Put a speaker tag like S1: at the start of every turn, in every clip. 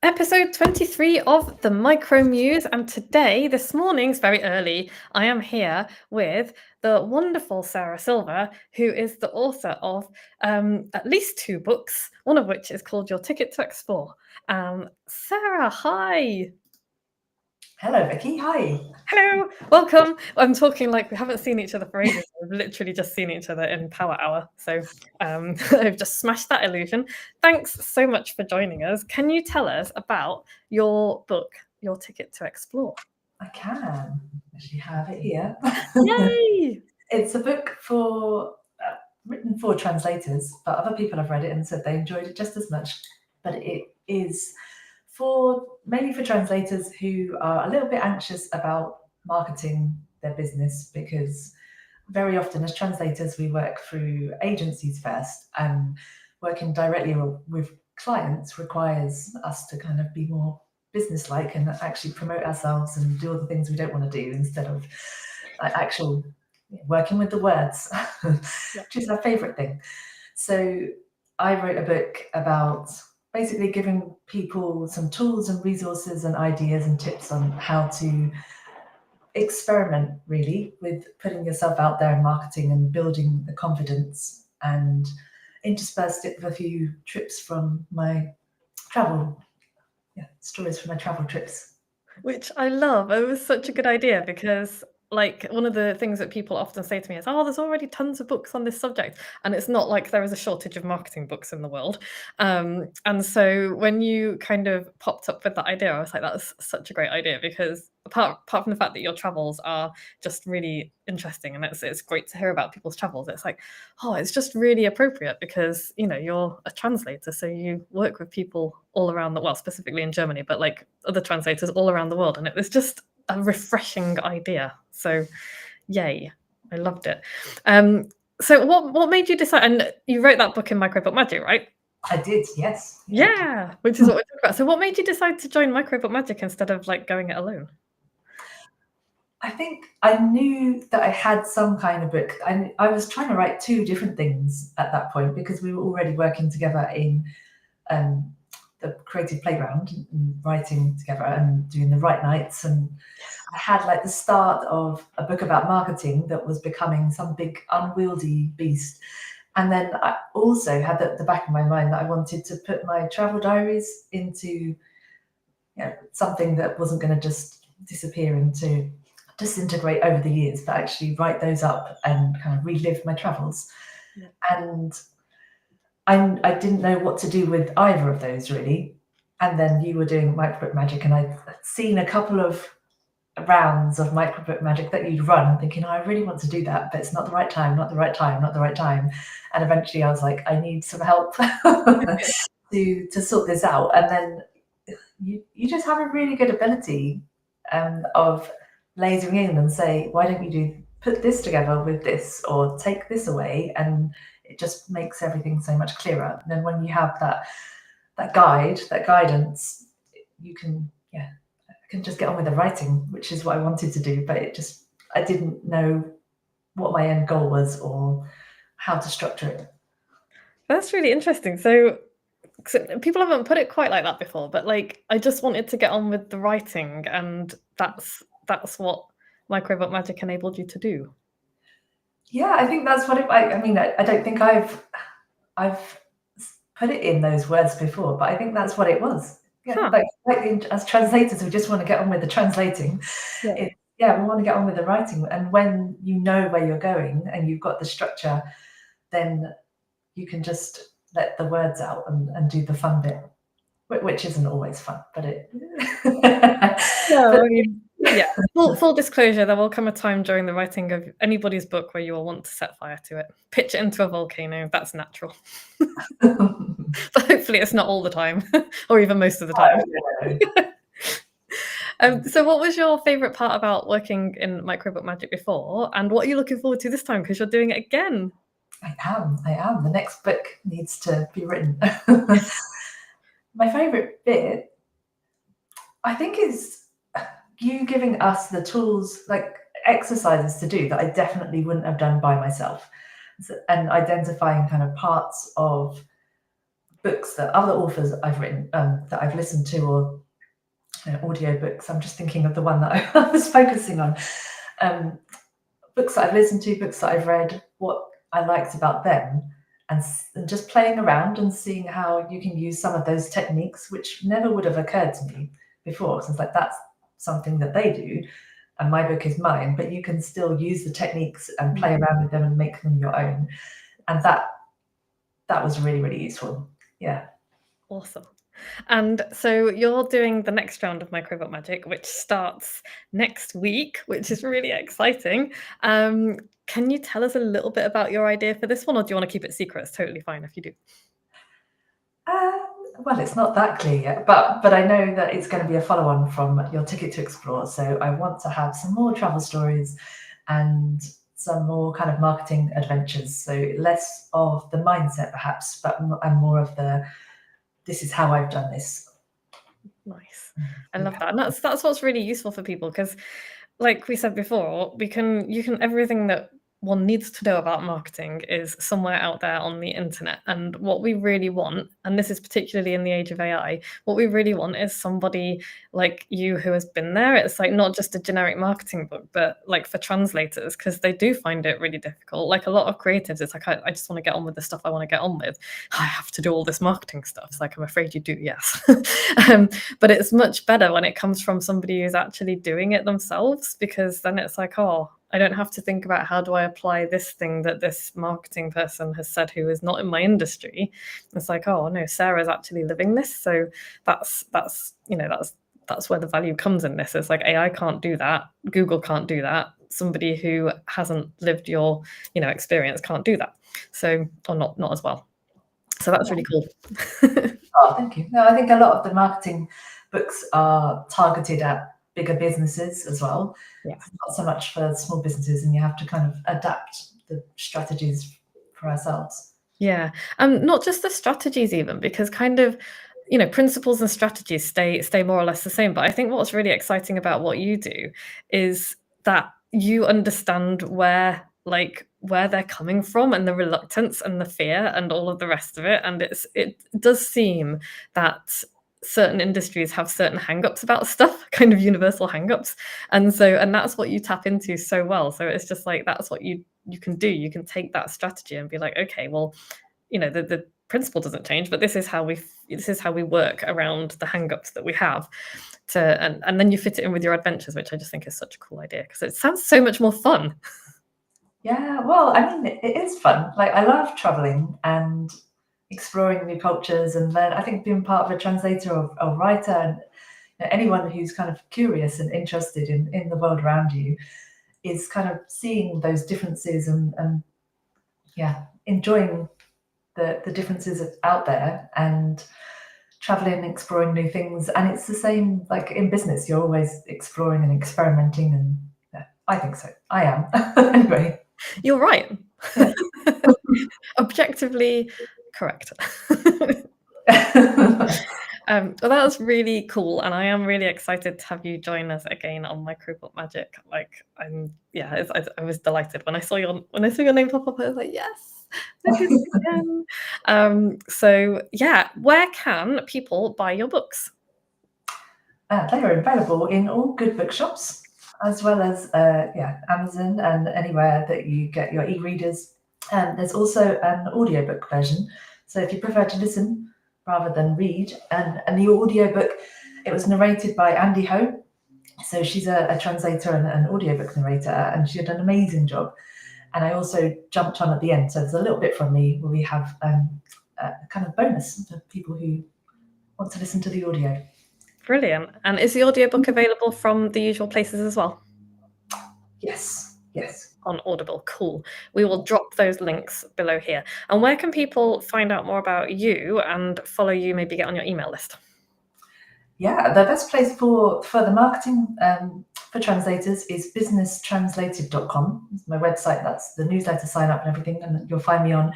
S1: Episode 23 of the MicroMuse, and today, this morning's very early, I am here with the wonderful Sarah Silva, who is the author of at least 2 books, one of which is called Your Ticket to Explore. Sarah, hi.
S2: Hello, Vicky. Hi.
S1: Hello, welcome. I'm talking like we haven't seen each other for ages. We've literally just seen each other in Power Hour. So I've just smashed that illusion. Thanks so much for joining us. Can you tell us about your book, Your Ticket to Explore?
S2: I can actually have it here.
S1: Yay!
S2: It's a book written for translators, but other people have read it and said they enjoyed it just as much. But it is mainly for translators who are a little bit anxious about marketing their business, because very often as translators we work through agencies first, and working directly with clients requires us to kind of be more business-like and actually promote ourselves and do all the things we don't want to do, instead of actual working with the words, which is our favorite thing. So I wrote a book about basically giving people some tools and resources and ideas and tips on how to experiment really with putting yourself out there in marketing and building the confidence, and interspersed it with a few trips from my stories from my travel trips.
S1: Which I love. It was such a good idea because, like, one of the things that people often say to me is, "Oh, there's already tons of books on this subject," and it's not like there is a shortage of marketing books in the world. And so when you kind of popped up with that idea, I was like, "That's such a great idea," because apart from the fact that your travels are just really interesting, and it's great to hear about people's travels, it's like, oh, it's just really appropriate because you're a translator, so you work with people all around the world, specifically in Germany, but like other translators all around the world, and it was just a refreshing idea. So yay, I loved it. So what made you decide? And you wrote that book in MicroBook Magic, right?
S2: I did, yes.
S1: Yeah, which is what we talk about. So what made you decide to join MicroBook Magic instead of like going it alone?
S2: I think I knew that I had some kind of book. I was trying to write 2 different things at that point, because we were already working together in the creative playground and writing together and doing the Write Nights. And I had like the start of a book about marketing that was becoming some big unwieldy beast. And then I also had at the back of my mind that I wanted to put my travel diaries into something that wasn't going to just disappear into disintegrate over the years, but actually write those up and kind of relive my travels.
S1: Yeah.
S2: And I didn't know what to do with either of those really. And then you were doing MicroBook Magic, and I'd seen a couple of rounds of MicroBook Magic that you'd run, and thinking, oh, I really want to do that, but it's not the right time, not the right time, not the right time. And eventually I was like, I need some help to sort this out. And then you just have a really good ability of lasering in and say, why don't you put this together with this, or take this away, and it just makes everything so much clearer. And then when you have that guidance, you can just get on with the writing, which is what I wanted to do, but I didn't know what my end goal was or how to structure it.
S1: That's really interesting. So people haven't put it quite like that before, but like I just wanted to get on with the writing, and that's what MicroBook Magic enabled you to do.
S2: Yeah, I think that's what I mean, I don't think I've put it in those words before, but I think that's what it was. Yeah, like as translators, we just want to get on with the translating.
S1: Yeah.
S2: We want to get on with the writing. And when you know where you're going and you've got the structure, then you can just let the words out and do the fun bit, which isn't always fun, but it.
S1: No, I mean, yeah. Full disclosure, there will come a time during the writing of anybody's book where you will want to set fire to it, pitch it into a volcano. That's natural. But hopefully it's not all the time, or even most of the time. So what was your favorite part about working in MicroBook Magic before, and what are you looking forward to this time, because you're doing it again?
S2: I am. The next book needs to be written. My favorite bit, I think, is you giving us the tools, like exercises to do that I definitely wouldn't have done by myself, and identifying kind of parts of books that other authors I've written, that I've listened to, or audio books. I'm just thinking of the one that I was focusing on. Books that I've listened to, books that I've read, what I liked about them, and just playing around and seeing how you can use some of those techniques, which never would have occurred to me before. So it's like, that's something that they do, and my book is mine, but you can still use the techniques and play around with them and make them your own. And that was really, really useful. Yeah.
S1: Awesome. And so you're doing the next round of MicroBook Magic, which starts next week, which is really exciting. Can you tell us a little bit about your idea for this one, or do you want to keep it secret? It's totally fine if you do.
S2: Well, it's not that clear yet, but I know that it's going to be a follow-on from your Ticket to Explore. So I want to have some more travel stories and some more kind of marketing adventures. So less of the mindset, perhaps, and more of the, this is how I've done this.
S1: Nice. I love that. And that's what's really useful for people, because like we said before, you can everything that one needs to know about marketing is somewhere out there on the internet. And what we really want, and this is particularly in the age of AI, what we really want is somebody like you who has been there. It's like not just a generic marketing book, but like for translators, because they do find it really difficult. Like a lot of creatives, it's like, I just want to get on with the stuff I want to get on with. I have to do all this marketing stuff. It's like, I'm afraid you do, yes. But it's much better when it comes from somebody who's actually doing it themselves, because then it's like, oh, I don't have to think about how do I apply this thing that this marketing person has said who is not in my industry. It's like, oh no, Sarah's actually living this. So that's where the value comes in this. It's like AI can't do that. Google can't do that. Somebody who hasn't lived your, experience can't do that. So, or not as well. So that's really cool.
S2: Oh, thank you. No, I think a lot of the marketing books are targeted at bigger businesses as well.
S1: Yeah.
S2: Not so much for small businesses, and you have to kind of adapt the strategies for ourselves.
S1: Yeah. Not just the strategies even, because kind of, principles and strategies stay more or less the same. But I think what's really exciting about what you do is that you understand where they're coming from, and the reluctance and the fear and all of the rest of it. And it does seem that certain industries have certain hang-ups about stuff, kind of universal hang-ups. And that's what you tap into so well. So it's just like, that's what you can do. You can take that strategy and be like, okay, well, the principle doesn't change, but this is how we work around the hang-ups that we have and then you fit it in with your adventures, which I just think is such a cool idea, because it sounds so much more fun.
S2: Yeah, well, I mean, it is fun. Like, I love traveling and exploring new cultures, and then I think being part of a translator or a writer, and anyone who's kind of curious and interested in the world around you is kind of seeing those differences and enjoying the differences out there and traveling, exploring new things. And it's the same like in business, you're always exploring and experimenting, and I think so. I am. Anyway.
S1: You're right. Yeah. Objectively correct. Well, that was really cool, and I am really excited to have you join us again on MicroBook Magic. Like, I was delighted when I saw your name pop up. I was like, yes, again. So yeah, where can people buy your books?
S2: They are available in all good bookshops, as well as Amazon and anywhere that you get your e-readers. There's also an audiobook version. So if you prefer to listen rather than read, and the audiobook, it was narrated by Andy Ho. So she's a translator and an audiobook narrator, and she did an amazing job. And I also jumped on at the end. So there's a little bit from me where we have a kind of bonus for people who want to listen to the audio.
S1: Brilliant. And is the audiobook available from the usual places as well?
S2: Yes.
S1: On Audible. Cool. We will drop those links below here. And where can people find out more about you and follow you, maybe get on your email list?
S2: Yeah, the best place for the marketing for translators is businesstranslated.com. It's my website. That's the newsletter sign up and everything. And you'll find me on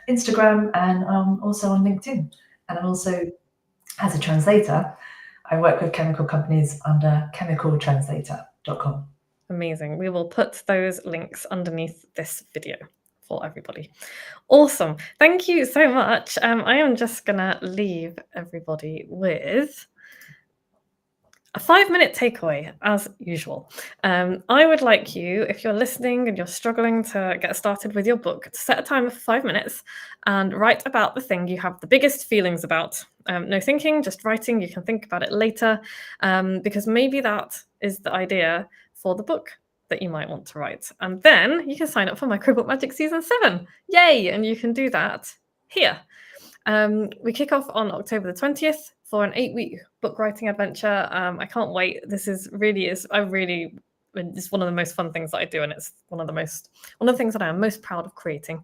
S2: Instagram and also on LinkedIn. And I'm also, as a translator, I work with chemical companies under chemicaltranslator.com.
S1: Amazing. We will put those links underneath this video for everybody. Awesome. Thank you so much. I am just gonna leave everybody with a 5-minute takeaway, as usual. I would like you, if you're listening and you're struggling to get started with your book, to set a timer for 5 minutes and write about the thing you have the biggest feelings about. No thinking, just writing. You can think about it later, because maybe that is the idea for the book that you might want to write. And then you can sign up for MicroBook Magic Season 7. Yay! And you can do that here. We kick off on October the 20th for an 8-week book writing adventure. I can't wait. This is really it's one of the most fun things that I do, and it's one of the things that I am most proud of creating.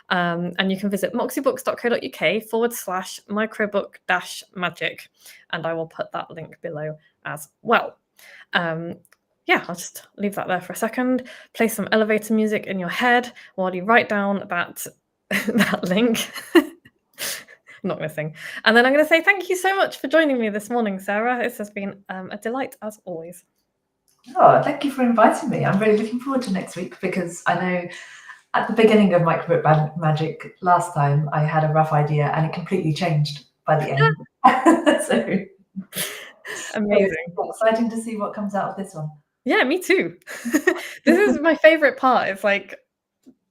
S1: And you can visit moxiebooks.co.uk/microbook-magic, and I will put that link below as well. Yeah, I'll just leave that there for a second. Play some elevator music in your head while you write down that that link. I'm not going to sing. And then I'm going to say thank you so much for joining me this morning, Sarah. This has been a delight as always.
S2: Oh, thank you for inviting me. I'm really looking forward to next week, because I know at the beginning of MicroBook Magic last time, I had a rough idea and it completely changed by the end. So
S1: amazing.
S2: It's exciting to see what comes out of this one.
S1: Yeah, me too. This is my favorite part. It's like,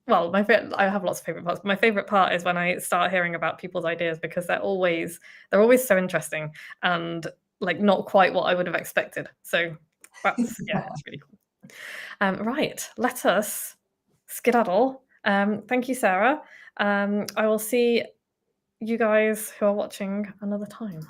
S1: well, I have lots of favorite parts, but my favorite part is when I start hearing about people's ideas, because they're always so interesting and like not quite what I would have expected. So that's it's really cool. Right, let us skedaddle. Thank you, Sarah. I will see you guys who are watching another time.